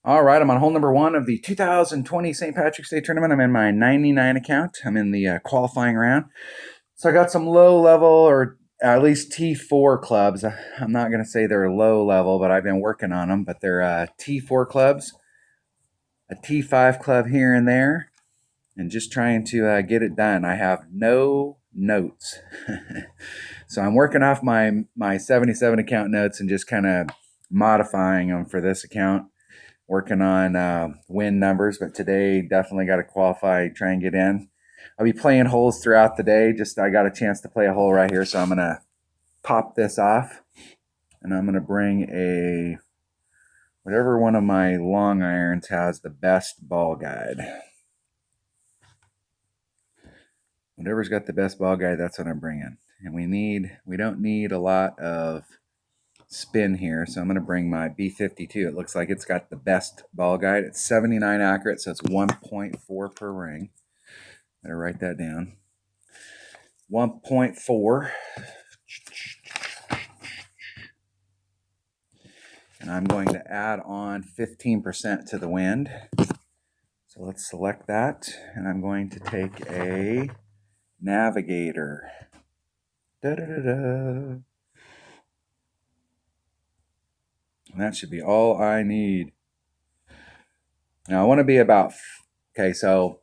All right, I'm on hole number one of the 2020 St. Patrick's Day tournament. I'm in my 99 account. I'm in the qualifying round. So I got some low level, or at least T4 clubs. I'm not going to say they're low level, but I've been working on them. But they're T4 clubs, a T5 club here and there, and just trying to get it done. I have no notes. So I'm working off my 77 account notes and just kind of modifying them for this account. Working on win numbers, but today definitely got to qualify, try and get in. I'll be playing holes throughout the day. Just I got a chance to play a hole right here, so I'm gonna pop this off, and I'm gonna bring a whatever one of my long irons has the best ball guide. Whatever's got the best ball guide, that's what I'm bringing. And we don't need a lot of spin here, so I'm going to bring my B52. It looks like it's got the best ball guide. It's 79 accurate, so it's 1.4 per ring. Better write that down. 1.4. And I'm going to add on 15% to the wind. So let's select that, and I'm going to take a Navigator. Da-da-da-da. And that should be all I need. Now I want to be about, okay, so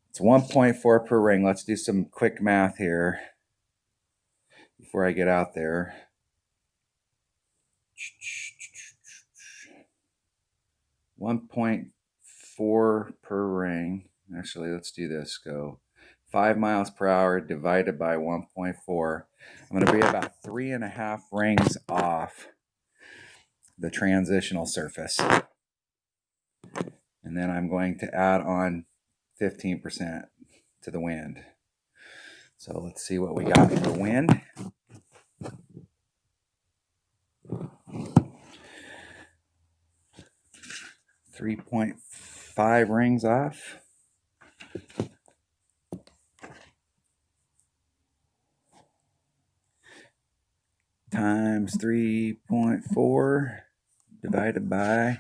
it's 1.4 per ring. Let's do some quick math here before I get out there. 1.4 per ring. Actually, let's do this. Go 5 miles per hour divided by 1.4. I'm going to be about 3.5 rings off the transitional surface. And then I'm going to add on 15% to the wind. So let's see what we got for wind. 3.5 rings off. Times 3.4 divided by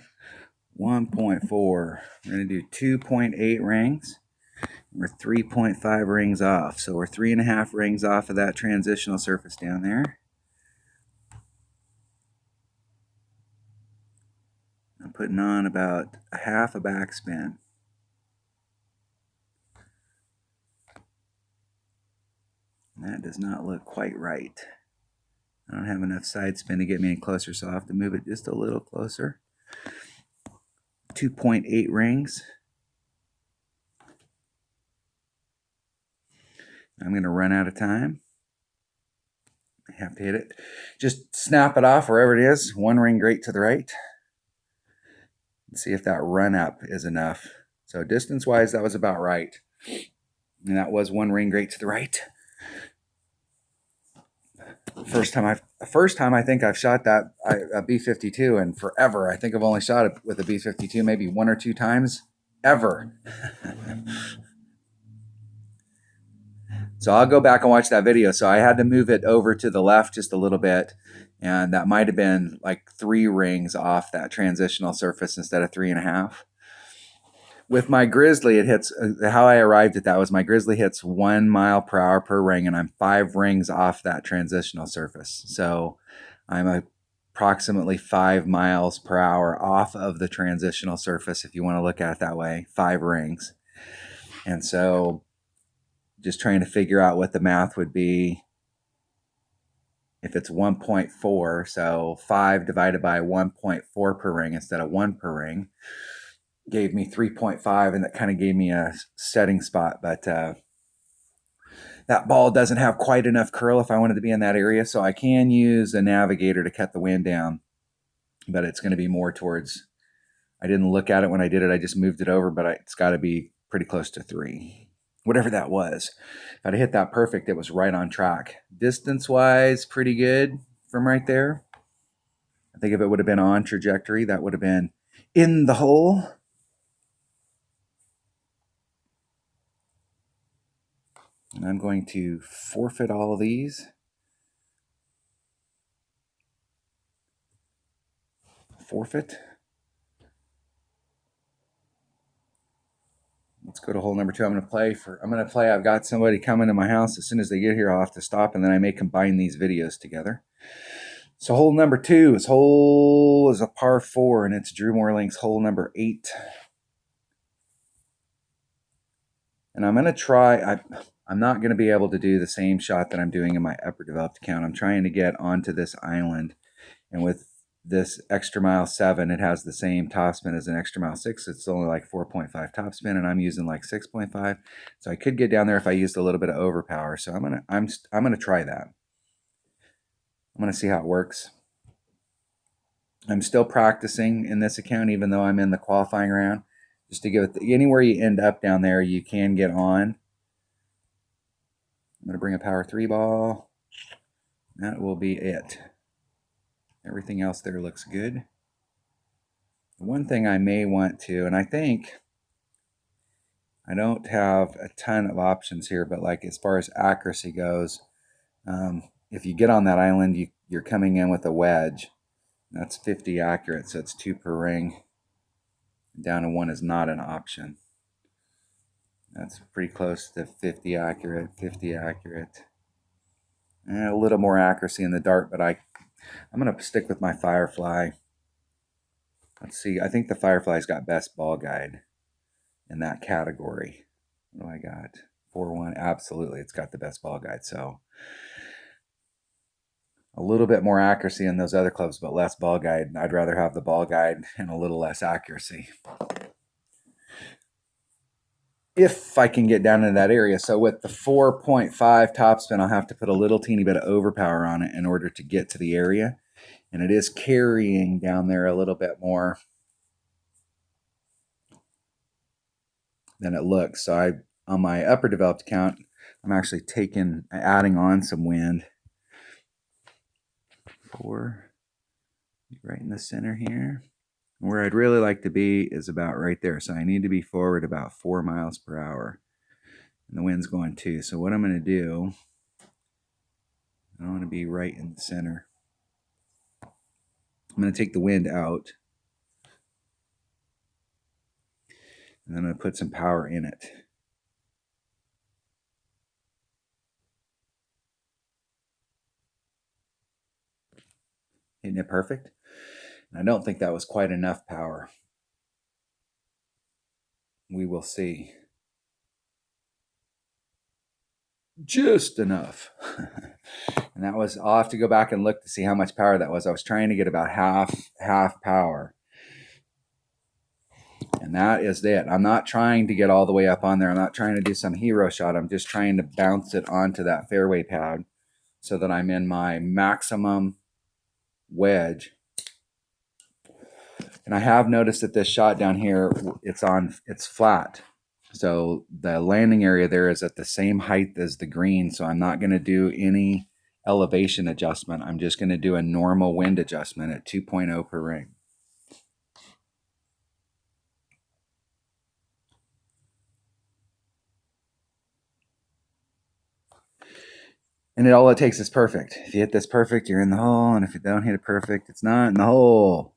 1.4. We're going to do 2.8 rings. We're 3.5 rings off. So we're 3.5 rings off of that transitional surface down there. I'm putting on about a half a backspin. That does not look quite right. I don't have enough side spin to get me any closer, so I'll have to move it just a little closer. 2.8 rings. I'm going to run out of time. I have to hit it. Just snap it off wherever it is. One ring great to the right. Let's see if that run up is enough. So distance-wise, that was about right. And that was one ring great to the right. First time I think I've shot that a B52 in forever. I think I've only shot it with a B52 maybe one or two times ever. So I'll go back and watch that video. So I had to move it over to the left just a little bit, and that might have been like 3 rings off that transitional surface instead of 3.5. With my Grizzly, it hits, how I arrived at that was my Grizzly hits 1 mile per hour per ring, and I'm 5 rings off that transitional surface. So I'm approximately 5 miles per hour off of the transitional surface, if you want to look at it that way, 5 rings. And so just trying to figure out what the math would be if it's 1.4, so 5 divided by 1.4 per ring instead of 1 per ring gave me 3.5, and that kind of gave me a setting spot. But that ball doesn't have quite enough curl if I wanted to be in that area, so I can use a Navigator to cut the wind down, but it's going to be more towards, I didn't look at it when I did it, I just moved it over, but it's got to be pretty close to 3. Whatever that was. If I'd hit that perfect, it was right on track. Distance-wise, pretty good from right there. I think if it would have been on trajectory, that would have been in the hole. And I'm going to forfeit all of these. Forfeit. go to hole number 2. I'm going to play. I've got somebody coming to my house. As soon as they get here, I'll have to stop, and then I may combine these videos together. So hole number 2 is a par 4, and it's Drew Moorlink's hole number 8. And I'm going to try, I'm not going to be able to do the same shot that I'm doing in my upper developed account. I'm trying to get onto this island, and with this extra mile 7, it has the same topspin as an extra mile 6. It's only like 4.5 topspin, and I'm using like 6.5. So I could get down there if I used a little bit of overpower. So I'm gonna try that. I'm gonna see how it works. I'm still practicing in this account, even though I'm in the qualifying round. Just to give it anywhere you end up down there, you can get on. I'm gonna bring a power 3 ball. That will be it. Everything else there looks good. One thing I may want to, and I think I don't have a ton of options here, but like as far as accuracy goes, if you get on that island, you're coming in with a wedge. That's 50 accurate, so it's 2 per ring. Down to 1 is not an option. That's pretty close to 50 accurate, 50 accurate. And a little more accuracy in the dart, but I'm going to stick with my Firefly. Let's see. I think the Firefly's got best ball guide in that category. What do I got? 4-1. Absolutely. It's got the best ball guide. So a little bit more accuracy in those other clubs, but less ball guide. I'd rather have the ball guide and a little less accuracy, if I can get down into that area. So with the 4.5 topspin, I'll have to put a little teeny bit of overpower on it in order to get to the area. And it is carrying down there a little bit more than it looks. So on my upper developed account, I'm actually adding on some wind. 4, right in the center here. Where I'd really like to be is about right there. So I need to be forward about 4 miles per hour. And the wind's going 2. So what I'm going to do, I want to be right in the center. I'm going to take the wind out. And then I'm going to put some power in it. Isn't it perfect? And I don't think that was quite enough power. We will see. Just enough. And that was, I'll have to go back and look to see how much power that was. I was trying to get about half power. And that is it. I'm not trying to get all the way up on there. I'm not trying to do some hero shot. I'm just trying to bounce it onto that fairway pad so that I'm in my maximum wedge. And I have noticed that this shot down here, it's flat. So the landing area there is at the same height as the green. So I'm not going to do any elevation adjustment. I'm just going to do a normal wind adjustment at 2.0 per ring. And all it takes is perfect. If you hit this perfect, you're in the hole. And if you don't hit it perfect, it's not in the hole.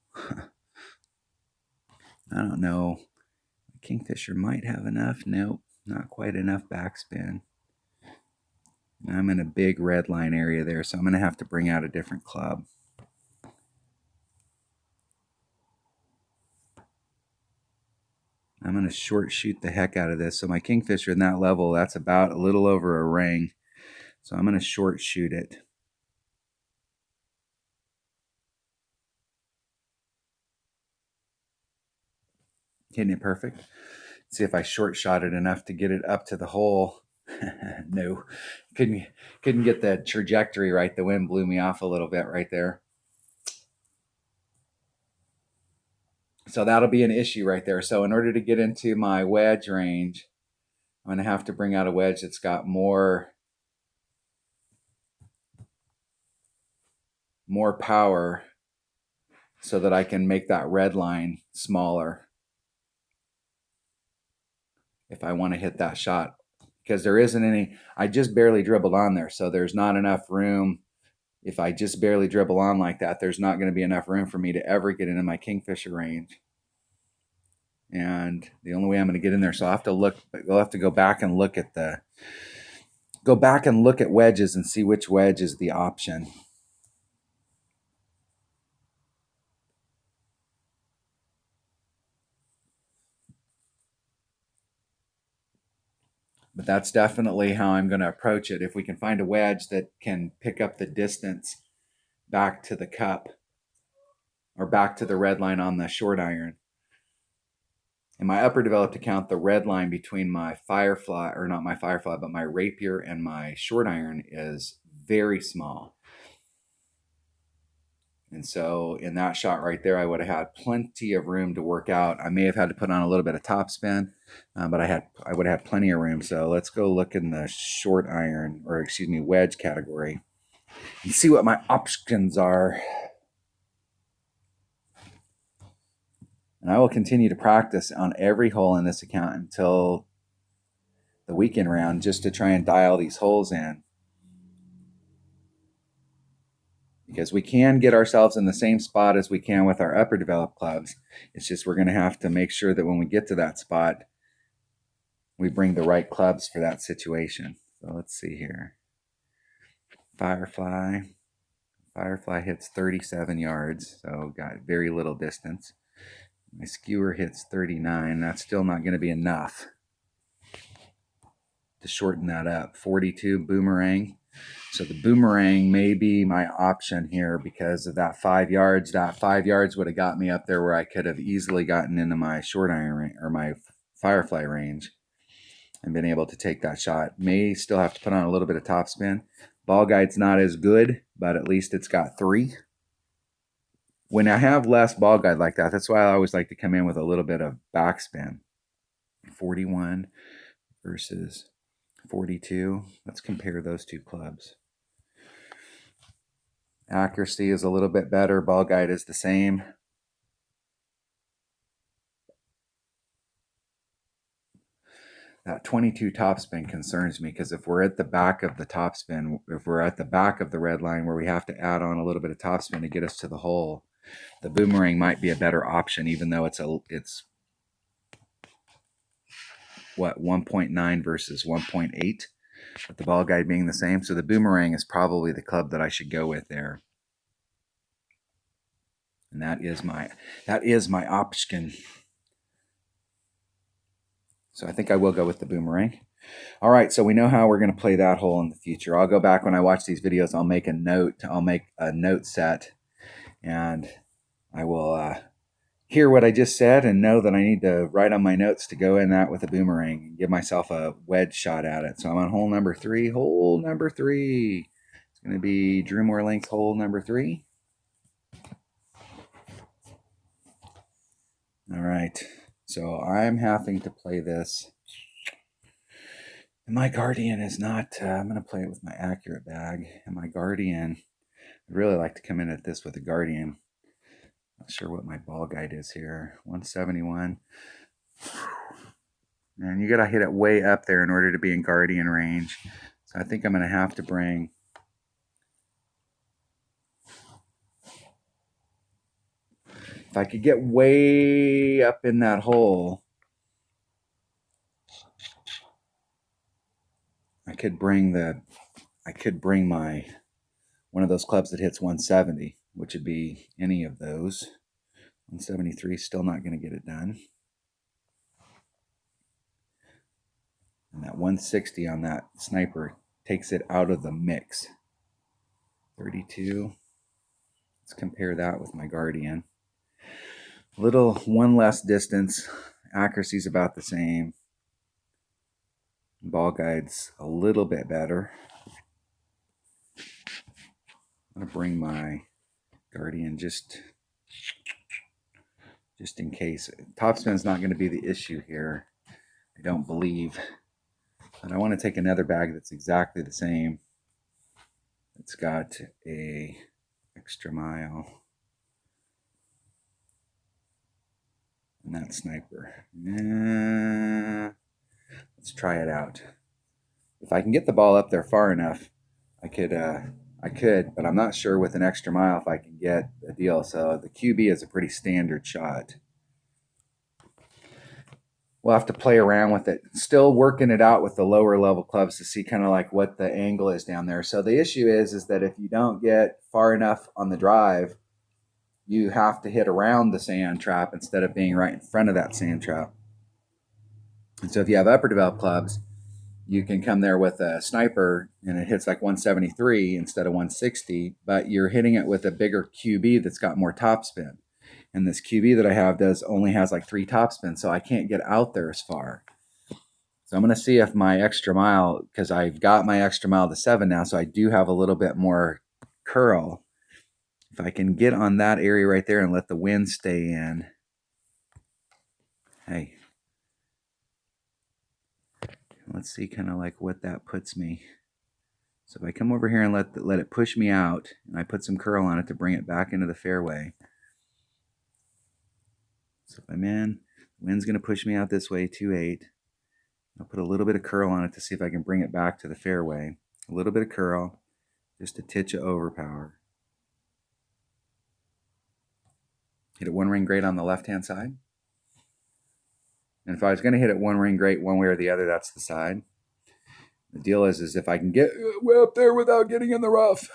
I don't know. Kingfisher might have enough. Nope, not quite enough backspin. And I'm in a big red line area there, so I'm going to have to bring out a different club. I'm going to short shoot the heck out of this. So my Kingfisher in that level, that's about a little over a ring. So I'm going to short shoot it. Hitting it perfect. See if I short shot it enough to get it up to the hole. No, couldn't get the trajectory right. The wind blew me off a little bit right there. So that'll be an issue right there. So in order to get into my wedge range, I'm going to have to bring out a wedge that's got more power so that I can make that red line smaller if I want to hit that shot. Because there isn't any, I just barely dribbled on there, so there's not enough room. If I just barely dribble on like that, there's not going to be enough room for me to ever get into my Kingfisher range. And the only way I'm going to get in there, so I'll have to look. We'll have to go back and look at wedges and see which wedge is the option. But that's definitely how I'm going to approach it. If we can find a wedge that can pick up the distance back to the cup or back to the red line on the short iron. In my upper developed account, the red line between my Firefly, or not my Firefly, but my Rapier and my short iron is very small. And so in that shot right there, I would have had plenty of room to work out. I may have had to put on a little bit of topspin, but I would have had plenty of room. So let's go look in the short iron, or excuse me, wedge category and see what my options are. And I will continue to practice on every hole in this account until the weekend round, just to try and dial these holes in. Because we can get ourselves in the same spot as we can with our upper developed clubs. It's just we're going to have to make sure that when we get to that spot, we bring the right clubs for that situation. So let's see here. Firefly hits 37 yards, so got very little distance. My skewer hits 39. That's still not going to be enough to shorten that up. 42 boomerang. So the boomerang may be my option here because of that 5 yards. That 5 yards would have got me up there where I could have easily gotten into my short iron or my Firefly range and been able to take that shot. May still have to put on a little bit of topspin. Ball guide's not as good, but at least it's got 3. When I have less ball guide like that, that's why I always like to come in with a little bit of backspin. 41 versus 42. Let's compare those two clubs. Accuracy is a little bit better. Ball guide is the same. That 22 topspin concerns me because if we're at the back of the topspin, if we're at the back of the red line where we have to add on a little bit of topspin to get us to the hole, the boomerang might be a better option, even though it's what, 1.9 versus 1.8, with the ball guide being the same. So the boomerang is probably the club that I should go with there. And that is my option. So I think I will go with the boomerang. All right, so we know how we're going to play that hole in the future. I'll go back when I watch these videos. I'll make a note. I'll make a note set, and I will hear what I just said and know that I need to write on my notes to go in that with a boomerang and give myself a wedge shot at it. So I'm on hole number 3. Hole number 3. It's going to be Drew Moore Links hole number 3. All right. So I'm having to play this. And my Guardian is not, I'm going to play it with my accurate bag. And my Guardian, I'd really like to come in at this with a Guardian. Not sure what my ball guide is here. 171. And you got to hit it way up there in order to be in Guardian range. So I think I'm going to have to bring if I could get way up in that hole, I could bring my one of those clubs that hits 170, which would be any of those. 173 still not going to get it done. And that 160 on that sniper takes it out of the mix. 32. Let's compare that with my Guardian. Little one less distance. Accuracy's about the same. Ball guide's a little bit better. I'm going to bring my Guardian just in case. Topspin's not going to be the issue here, I don't believe. And I want to take another bag that's exactly the same. It's got a extra mile. And that sniper. Let's try it out. If I can get the ball up there far enough, I could, but I'm not sure with an extra mile if I can get a deal. So the QB is a pretty standard shot. we'll have to play around with it. Still working it out with the lower level clubs to see kind of like what the angle is down there. So the issue is that if you don't get far enough on the drive, you have to hit around the sand trap instead of being right in front of that sand trap. And so if you have upper developed clubs, you can come there with a sniper and it hits like 173 instead of 160, but you're hitting it with a bigger QB that's got more topspin. And this QB that I have only has like 3 topspin, so I can't get out there as far. So I'm going to see if my extra mile, because I've got my extra mile to 7 now, so I do have a little bit more curl. If I can get on that area right there and let the wind stay in. Hey. Let's see kind of like what that puts me. So if I come over here and let it push me out, and I put some curl on it to bring it back into the fairway. So if I'm in, the wind's going to push me out this way, 2-8. I'll put a little bit of curl on it to see if I can bring it back to the fairway. A little bit of curl, just a titch of overpower. Hit it 1 ring great on the left-hand side. And if I was going to hit it 1 ring great one way or the other, that's the side. The deal is if I can get way up there without getting in the rough.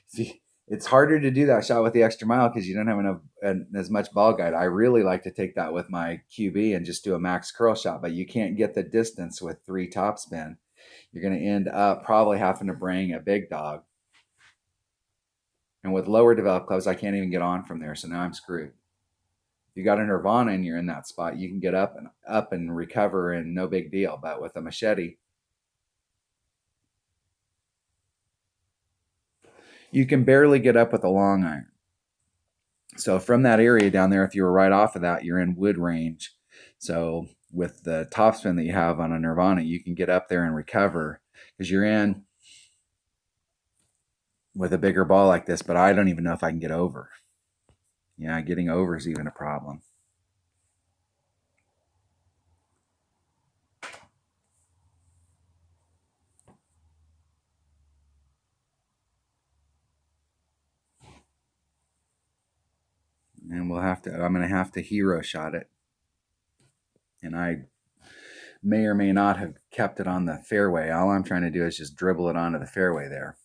See, it's harder to do that shot with the extra mile because you don't have enough as much ball guide. I really like to take that with my QB and just do a max curl shot, but you can't get the distance with 3 topspin. You're going to end up probably having to bring a big dog. And with lower developed clubs, I can't even get on from there, so now I'm screwed. If you got a Nirvana and you're in that spot, you can get up and recover and no big deal. But with a machete, you can barely get up with a long iron. So from that area down there, if you were right off of that, you're in wood range. So with the topspin that you have on a Nirvana, you can get up there and recover because you're in with a bigger ball like this, but I don't even know if I can get over. Yeah, getting over is even a problem. And I'm going to have to hero shot it. And I may or may not have kept it on the fairway. All I'm trying to do is just dribble it onto the fairway there.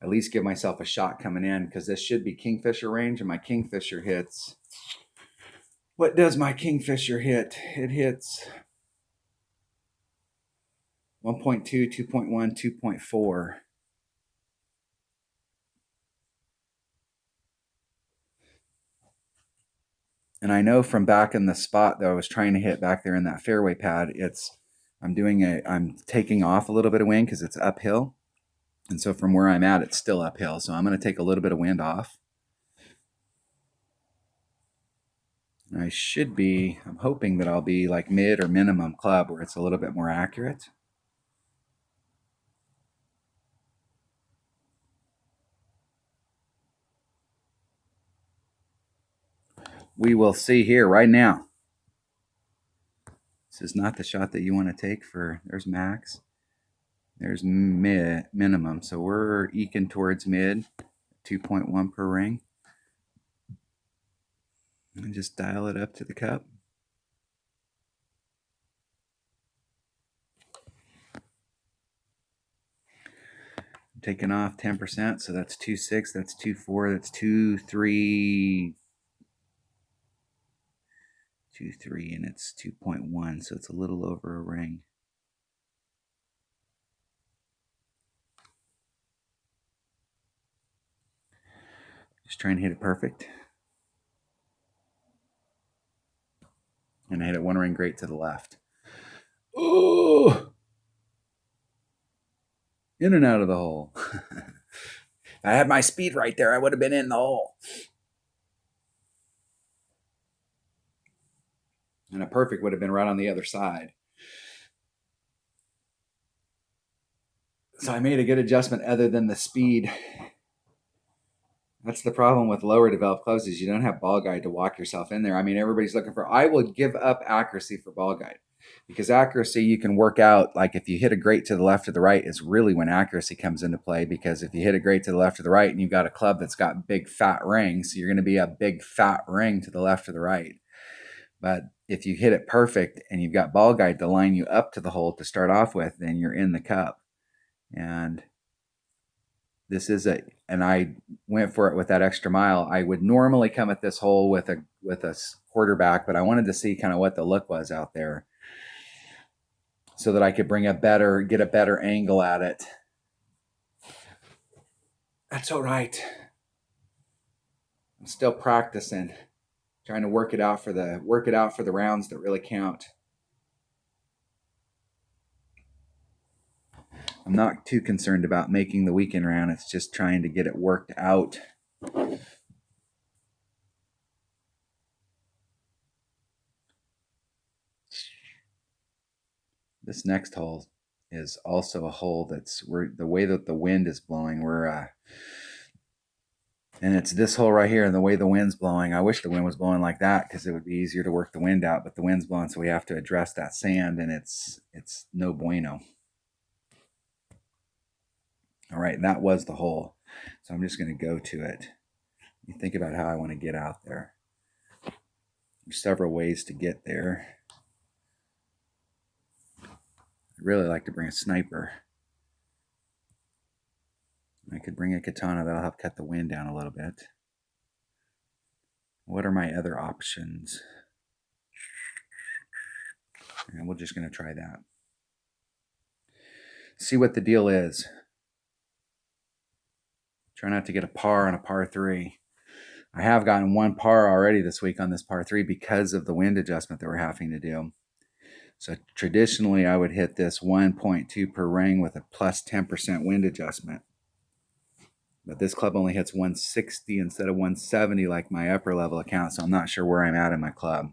At least give myself a shot coming in because this should be Kingfisher range, and my Kingfisher hits. What does my Kingfisher hit? It hits 1.2, 2.1, 2.4. And I know from back in the spot that I was trying to hit back there in that fairway pad, I'm taking off a little bit of wind because it's uphill. And so from where I'm at, it's still uphill. So I'm going to take a little bit of wind off. And I'm hoping that I'll be like mid or minimum club where it's a little bit more accurate. We will see here right now. This is not the shot that you want to take there's max. There's minimum. So we're eking towards mid, 2.1 per ring. And just dial it up to the cup. I'm taking off 10%, so that's 2.6, that's 2.4, that's 2.3, 2.3, and it's 2.1, so it's a little over a ring. Just trying to hit it perfect. And I hit it 1 ring great to the left. Oh! In and out of the hole. If I had my speed right there, I would have been in the hole. And a perfect would have been right on the other side. So I made a good adjustment other than the speed. That's the problem with lower developed clubs is you don't have ball guide to walk yourself in there. I mean, everybody's looking for, I will give up accuracy for ball guide because accuracy you can work out. Like if you hit a great to the left or the right is really when accuracy comes into play, because if you hit a great to the left or the right and you've got a club that's got big fat rings, you're going to be a big fat ring to the left or the right. But if you hit it perfect and you've got ball guide to line you up to the hole to start off with, then you're in the cup. And and I went for it with that extra mile. I would normally come at this hole with a quarterback, but I wanted to see kind of what the look was out there so that I could get a better angle at it. That's all right. I'm still practicing, trying to work it out for the rounds that really count. I'm not too concerned about making the weekend round. It's just trying to get it worked out. This next hole is also a hole the way that the wind is blowing, and it's this hole right here, and the way the wind's blowing. I wish the wind was blowing like that because it would be easier to work the wind out, but the wind's blowing, so we have to address that sand, and it's no bueno. All right, that was the hole. So I'm just going to go to it. You think about how I want to get out there. There's several ways to get there. I'd really like to bring a sniper. I could bring a katana. That'll help cut the wind down a little bit. What are my other options? And we're just going to try that. See what the deal is. Try not to get a par on a par 3. I have gotten one par already this week on this par 3 because of the wind adjustment that we're having to do. So traditionally, I would hit this 1.2 per ring with a plus 10% wind adjustment. But this club only hits 160 instead of 170 like my upper level account, so I'm not sure where I'm at in my club.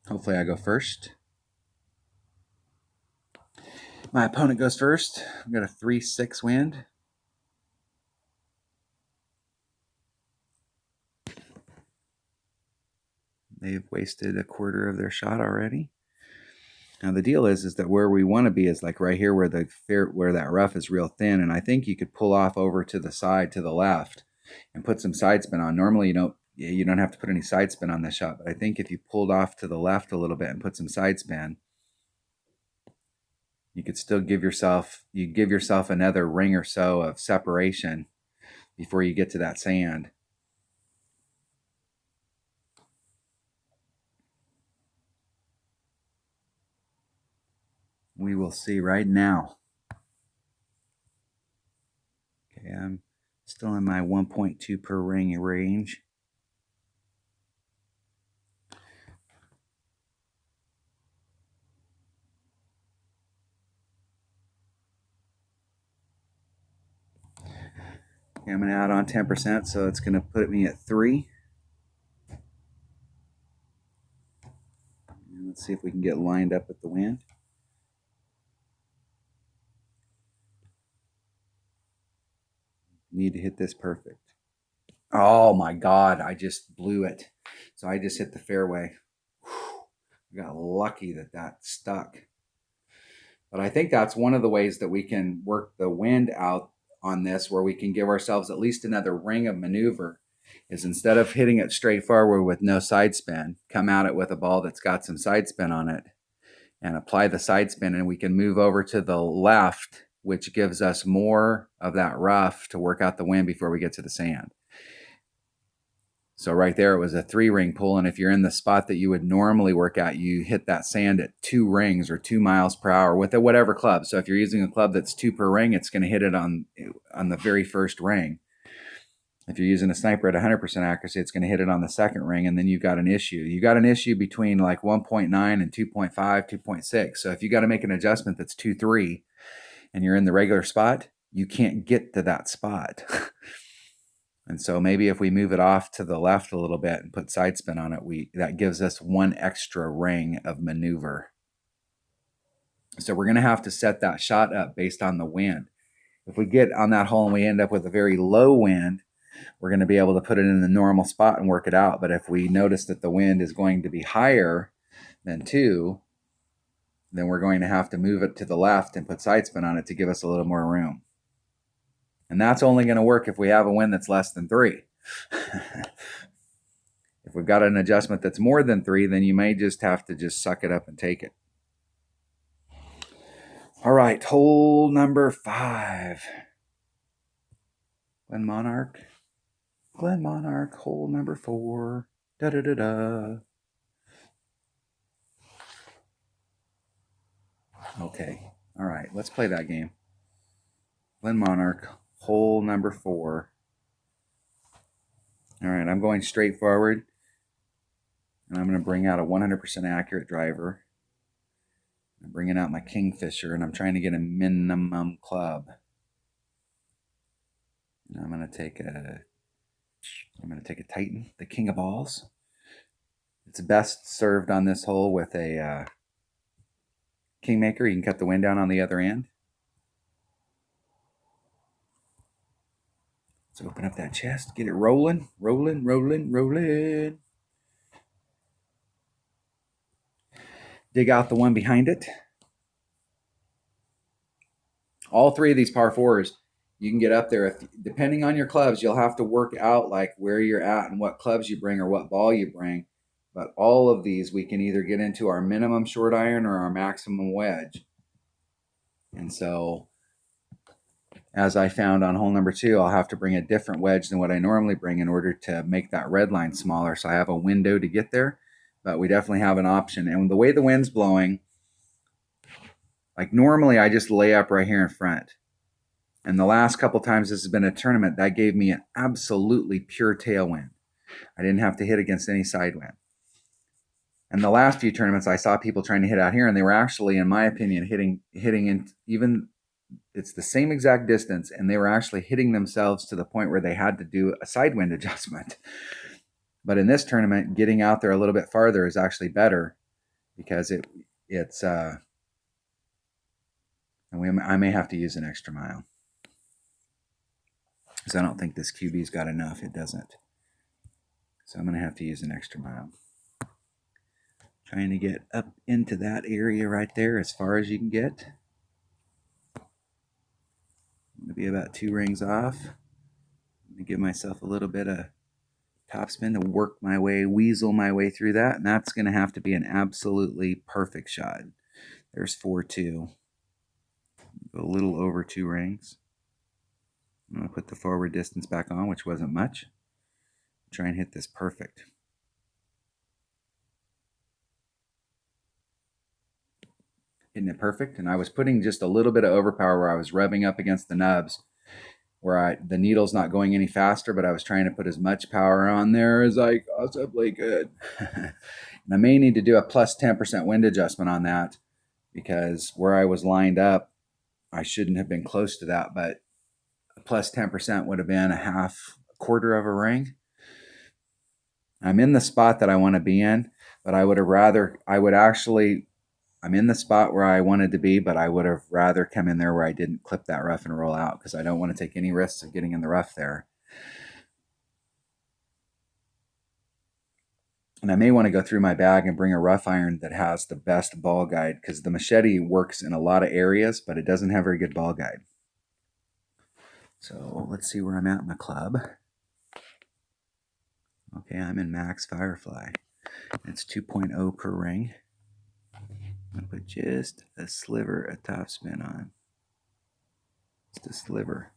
Hopefully I go first. My opponent goes first. I've got a 3-6 wind. They've wasted a quarter of their shot already. Now the deal is that where we want to be is like right here where that rough is real thin, and I think you could pull off over to the side to the left and put some side spin on. Normally you don't have to put any side spin on this shot, but I think if you pulled off to the left a little bit and put some side spin, you could still give yourself another ring or so of separation before you get to that sand. We will see right now. Okay, I'm still in my 1.2 per ring range. Okay, I'm going to add on 10%, so it's going to put me at 3. And let's see if we can get lined up with the wind. Need to hit this perfect. Oh my God, I just blew it. So I just hit the fairway. I got lucky that stuck. But I think that's one of the ways that we can work the wind out on this, where we can give ourselves at least another ring of maneuver, is instead of hitting it straight forward with no side spin, come at it with a ball that's got some side spin on it and apply the side spin, and we can move over to the left, which gives us more of that rough to work out the wind before we get to the sand. So right there, it was a 3-ring pull, and if you're in the spot that you would normally work at, you hit that sand at 2 rings or 2 miles per hour with whatever club. So if you're using a club that's 2 per ring, it's going to hit it on the very first ring. If you're using a sniper at 100% accuracy, it's going to hit it on the second ring, and then you've got an issue. You got an issue between like 1.9 and 2.5, 2.6. So if you got to make an adjustment that's 2.3 and you're in the regular spot, you can't get to that spot. And so maybe if we move it off to the left a little bit and put side spin on it, that gives us 1 extra ring of maneuver. So we're going to have to set that shot up based on the wind. If we get on that hole and we end up with a very low wind, we're going to be able to put it in the normal spot and work it out. But if we notice that the wind is going to be higher than 2, then we're going to have to move it to the left and put side spin on it to give us a little more room. And that's only going to work if we have a wind that's less than 3. If we've got an adjustment that's more than 3, then you may just have to just suck it up and take it. All right, hole number 5. Glen Monarch. Glen Monarch, hole number 4. Da-da-da-da. Okay, all right, let's play that game. Glen Monarch, hole number 4. All right, I'm going straight forward, and I'm going to bring out a 100% accurate driver. I'm bringing out my Kingfisher, and I'm trying to get a minimum club. And I'm going to take a Titan, the King of Balls. It's best served on this hole with a Kingmaker. You can cut the wind down on the other end. Let's open up that chest, get it rolling, rolling, rolling, rolling. Dig out the one behind it. All 3 of these par 4s, you can get up there. Depending on your clubs, you'll have to work out like where you're at and what clubs you bring or what ball you bring. But all of these, we can either get into our minimum short iron or our maximum wedge. And so, as I found on hole number 2, I'll have to bring a different wedge than what I normally bring in order to make that red line smaller. So I have a window to get there, but we definitely have an option. And the way the wind's blowing, like normally I just lay up right here in front. And the last couple times this has been a tournament, that gave me an absolutely pure tailwind. I didn't have to hit against any side wind. And the last few tournaments, I saw people trying to hit out here, and they were actually, in my opinion, hitting in even, it's the same exact distance, and they were actually hitting themselves to the point where they had to do a side wind adjustment. But in this tournament, getting out there a little bit farther is actually better because I may have to use an extra mile. Because I don't think this QB's got enough. It doesn't. So I'm going to have to use an extra mile. Trying to get up into that area right there as far as you can get. I'm going to be about 2 rings off. I'm going to give myself a little bit of topspin to work my way, weasel my way through that. And that's going to have to be an absolutely perfect shot. There's 4-2. Go a little over 2 rings. I'm going to put the forward distance back on, which wasn't much. Try and hit this perfect. Hitting it perfect, and I was putting just a little bit of overpower where I was rubbing up against the nubs, where the needle's not going any faster, but I was trying to put as much power on there as I possibly could. And I may need to do a plus 10% wind adjustment on that, because where I was lined up, I shouldn't have been close to that, but a plus 10% would have been a quarter of a ring. I'm in the spot that I want to be in, but I'm in the spot where I wanted to be, but I would have rather come in there where I didn't clip that rough and roll out, because I don't want to take any risks of getting in the rough there. And I may want to go through my bag and bring a rough iron that has the best ball guide, because the machete works in a lot of areas, but it doesn't have very good ball guide. So let's see where I'm at in the club. Okay, I'm in Max Firefly. It's 2.0 per ring. I'm going to put just a sliver of topspin on. Just a sliver.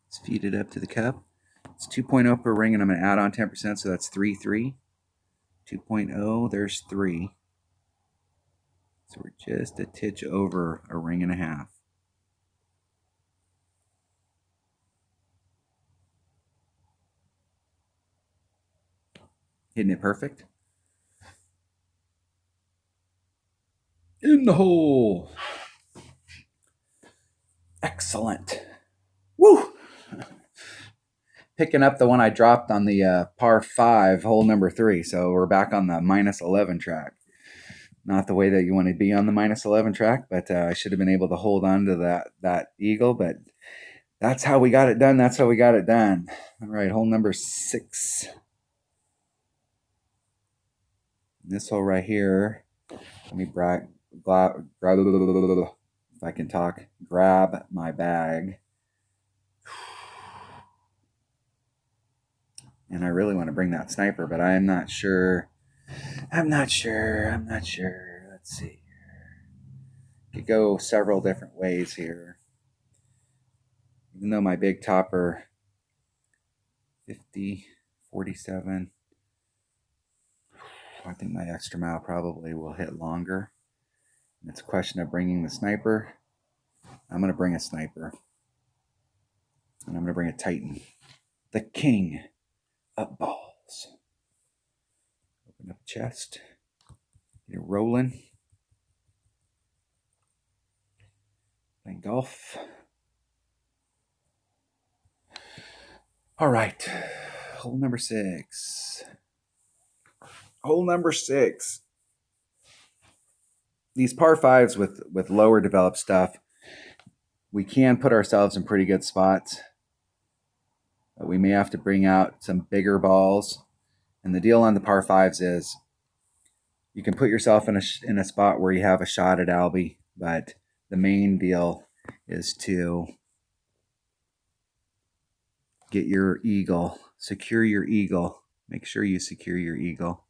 Let's feed it up to the cup. It's 2.0 per ring, and I'm going to add on 10%, so that's 3.3. 2.0, there's 3. So we're just a titch over a ring and a half. Hitting it perfect. In the hole. Excellent. Woo! Picking up the one I dropped on the par 5, hole number 3. So we're back on the minus 11 track. Not the way that you want to be on the minus 11 track, but I should have been able to hold on to that eagle. But that's how we got it done. That's how we got it done. All right, hole number 6. This hole right here. Let me grab if I can talk. Grab my bag. And I really want to bring that sniper, but I'm not sure. Let's see. Could go several different ways here. Even though my big topper 50, 47, I think my extra mile probably will hit longer. It's a question of bringing the sniper. I'm going to bring a sniper. And I'm going to bring a Titan. The king of balls. Open up chest. Get it rolling. Playing golf. All right. Hole number 6. Hole number 6. These par 5s with lower developed stuff, we can put ourselves in pretty good spots. But we may have to bring out some bigger balls. And the deal on the par 5s is you can put yourself in a spot where you have a shot at Albie, but the main deal is to get your eagle, secure your eagle. Make sure you secure your eagle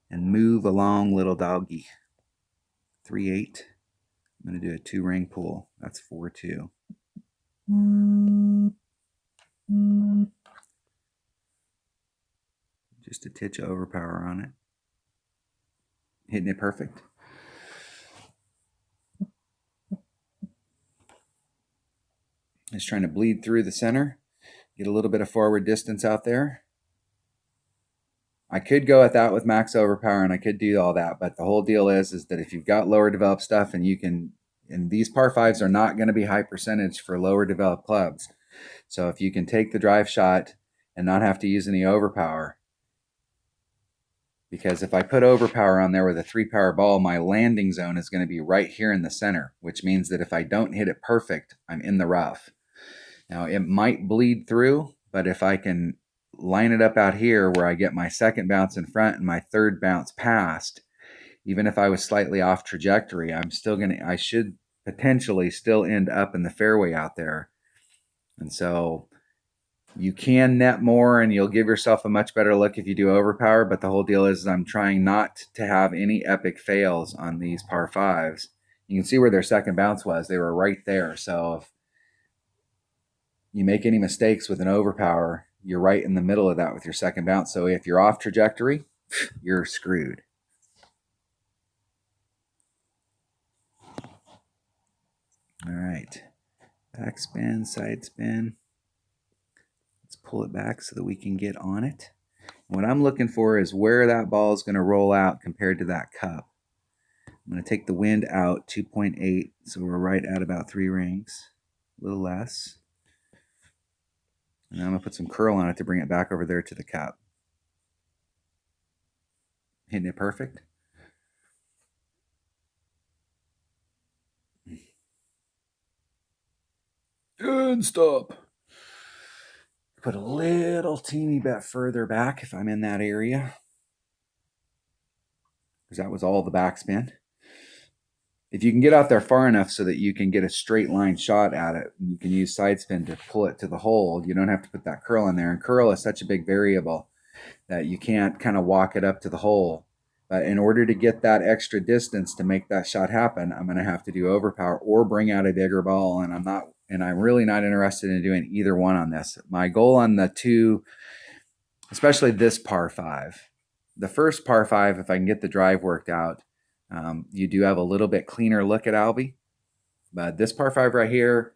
and move along, little doggy. 3-8. I'm going to do a 2-ring pull. That's 4-2. Just a titch of overpower on it. Hitting it perfect. Just trying to bleed through the center. Get a little bit of forward distance out there. I could go at that with max overpower and I could do all that, but the whole deal is that if you've got lower developed stuff and you can, and these par 5s are not going to be high percentage for lower developed clubs. So if you can take the drive shot and not have to use any overpower, because if I put overpower on there with a 3-power ball, my landing zone is going to be right here in the center, which means that if I don't hit it perfect, I'm in the rough. Now it might bleed through, but if I can line it up out here where I get my second bounce in front and my third bounce past, even if I was slightly off trajectory, I should potentially still end up in the fairway out there. And so you can net more and you'll give yourself a much better look if you do overpower, but the whole deal is I'm trying not to have any epic fails on these par 5s. You can see where their second bounce was. They were right there. So if you make any mistakes with an overpower, you're right in the middle of that with your second bounce. So if you're off trajectory, you're screwed. All right. Back spin, side spin. Let's pull it back so that we can get on it. What I'm looking for is where that ball is going to roll out compared to that cup. I'm going to take the wind out 2.8, so we're right at about 3 rings, a little less. And I'm going to put some curl on it to bring it back over there to the cup. Hitting it perfect. And stop. Put a little teeny bit further back if I'm in that area, because that was all the backspin. If you can get out there far enough so that you can get a straight line shot at it, you can use side spin to pull it to the hole. You don't have to put that curl in there. And curl is such a big variable that you can't kind of walk it up to the hole. But in order to get that extra distance to make that shot happen, I'm going to have to do overpower or bring out a bigger ball. And I'm really not interested in doing either one on this. My goal on the 2, especially this par 5, the first par 5, if I can get the drive worked out, you do have a little bit cleaner look at Albie. But this par 5 right here,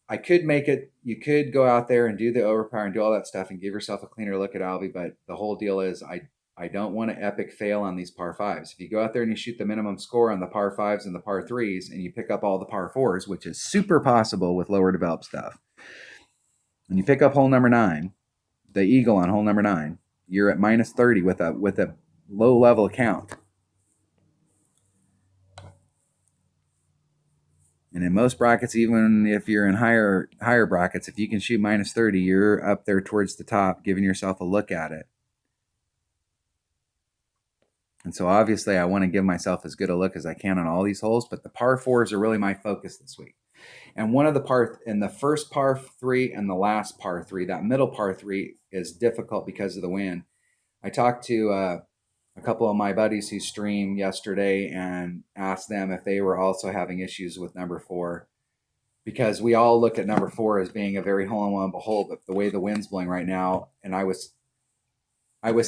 I could make it, you could go out there and do the overpower and do all that stuff and give yourself a cleaner look at Albie, but the whole deal is I don't want to epic fail on these par 5s. If you go out there and you shoot the minimum score on the par 5s and the par 3s and you pick up all the par 4s, which is super possible with lower developed stuff, and you pick up hole number 9, the eagle on hole number 9, you're at minus 30 with a low level account. And in most brackets, even if you're in higher brackets, if you can shoot minus 30, you're up there towards the top, giving yourself a look at it. And so obviously I want to give myself as good a look as I can on all these holes, but the par 4s are really my focus this week. And one of the in the first par 3 and the last par 3, that middle par 3, is difficult because of the wind. I talked to a couple of my buddies who streamed yesterday and asked them if they were also having issues with number 4, because we all look at number 4 as being a very hole-in-one hole, but the way the wind's blowing right now, and I was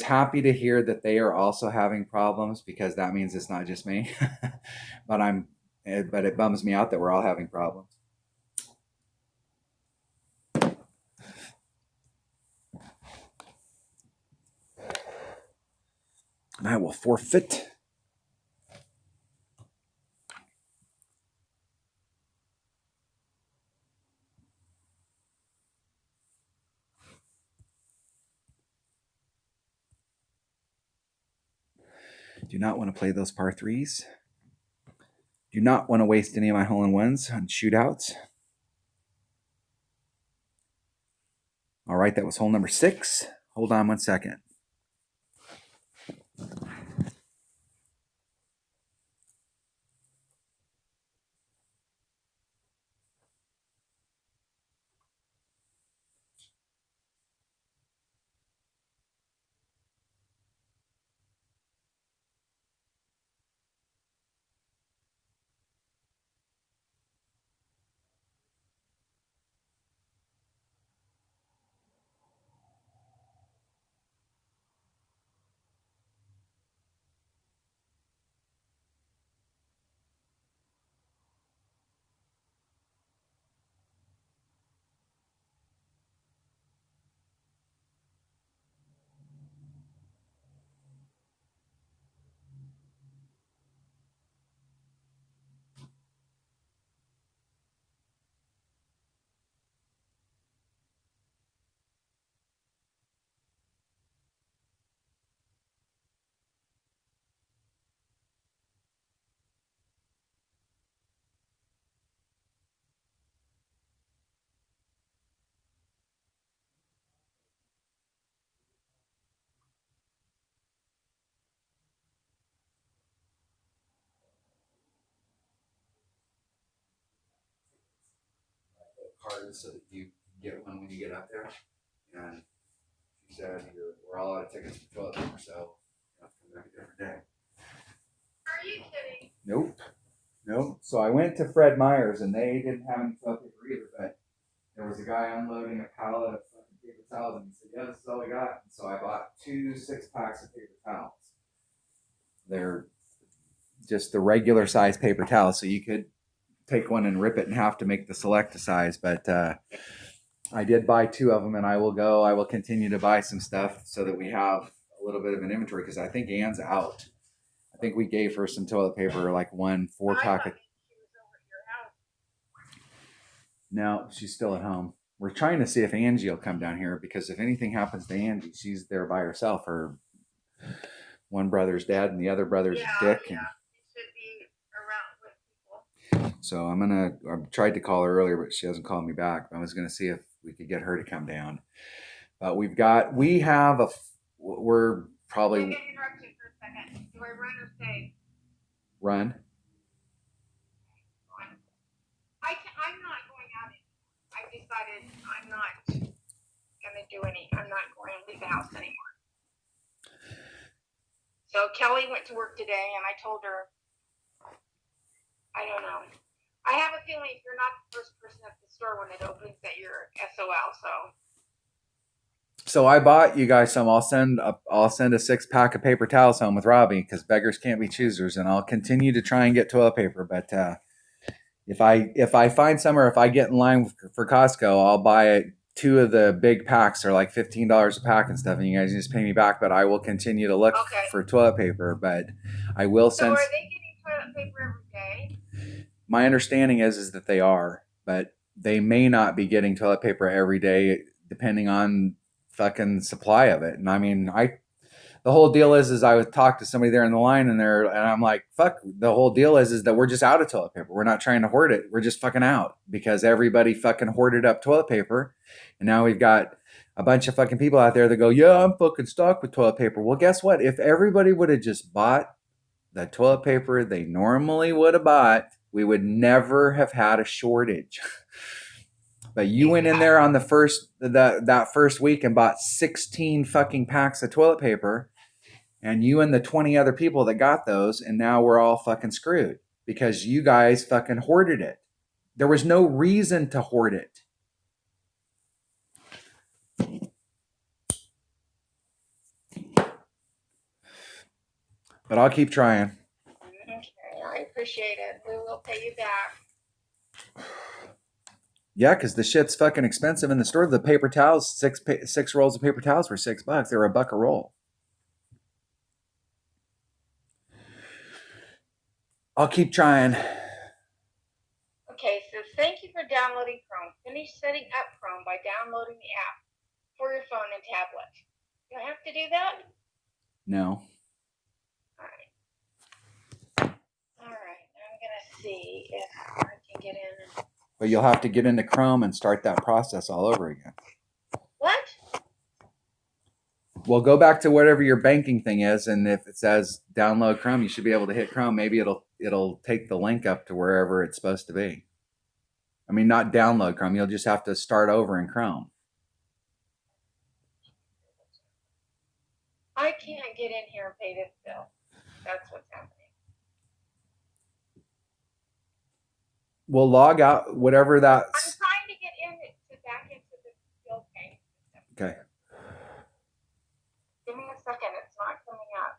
happy to hear that they are also having problems, because that means it's not just me. but it bums me out that we're all having problems. And I will forfeit. Do not want to play those par 3s. Do not want to waste any of my hole-in-ones on shootouts. All right, that was hole number 6. Hold on one second. Cards so that you get one when you get up there. And she said, we're all out of tickets for toilet paper, so you have to come back a different day. Are you kidding? Nope. So I went to Fred Meyer's and they didn't have any toilet paper either, but there was a guy unloading a pallet of fucking paper towels and he said, yeah, this is all we got. And so I bought 2 6-packs of paper towels. They're just the regular size paper towels, so you could take one and rip it in half to make the select size, but I did buy 2 of them, and I will continue to buy some stuff so that we have a little bit of an inventory, because I think Anne's out. I think we gave her some toilet paper, like 1 4-pack. No, she's still at home. We're trying to see if Angie will come down here, because if anything happens to Angie, she's there by herself. Her one brother's dead and the other brother's dick. And so I tried to call her earlier, but she hasn't called me back. I was gonna see if we could get her to come down. But we're probably. Let me interrupt you for a second. Do I run or stay? Run. I'm not going out anymore. I decided I'm not gonna do I'm not going to leave the house anymore. So Kelly went to work today, and I told her, I don't know. I have a feeling if you're not the first person at the store when it opens that you're SOL. So I bought you guys some. I'll send a 6-pack of paper towels home with Robbie, because beggars can't be choosers, and I'll continue to try and get toilet paper. But if I find some, or if I get in line for Costco, I'll buy it. 2 of the big packs are like $15 a pack and stuff, and you guys just pay me back. But I will continue to look for toilet paper. But I will send. So are they getting toilet paper every day? My understanding is that they are, but they may not be getting toilet paper every day, depending on fucking supply of it. And I mean, the whole deal is I would talk to somebody there in the line, and I'm like, fuck, the whole deal is that we're just out of toilet paper. We're not trying to hoard it. We're just fucking out, because everybody fucking hoarded up toilet paper. And now we've got a bunch of fucking people out there that go, yeah, I'm fucking stuck with toilet paper. Well, guess what? If everybody would have just bought the toilet paper they normally would have bought, we would never have had a shortage. But you went in there on that first week and bought 16 fucking packs of toilet paper, and you and the 20 other people that got those, and now we're all fucking screwed because you guys fucking hoarded it. There was no reason to hoard it. But I'll keep trying. Okay, I appreciate it. We will pay you back. Yeah, because the shit's fucking expensive in the store. The paper towels, six rolls of paper towels were $6. They were $1 a roll. I'll keep trying. Okay, so thank you for downloading Chrome. Finish setting up Chrome by downloading the app for your phone and tablet. You have to do that? No. All right, I'm gonna see if I can get in. But you'll have to get into Chrome and start that process all over again. What? Well, go back to whatever your banking thing is, and if it says download Chrome, you should be able to hit Chrome. Maybe it'll take the link up to wherever it's supposed to be. I mean, not download Chrome. You'll just have to start over in Chrome. I can't get in here and pay this bill. That's what's happening. We'll log out, whatever I'm that's. trying to get in to back into the bill paying system. Okay. Give me a second. It's not coming up.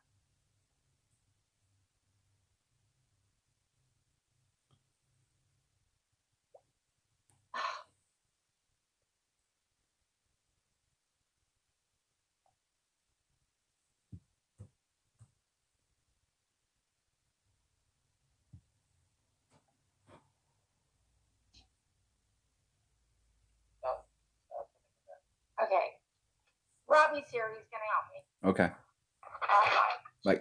Okay. Robbie's here. He's going to help me. Okay. Bye. Bye.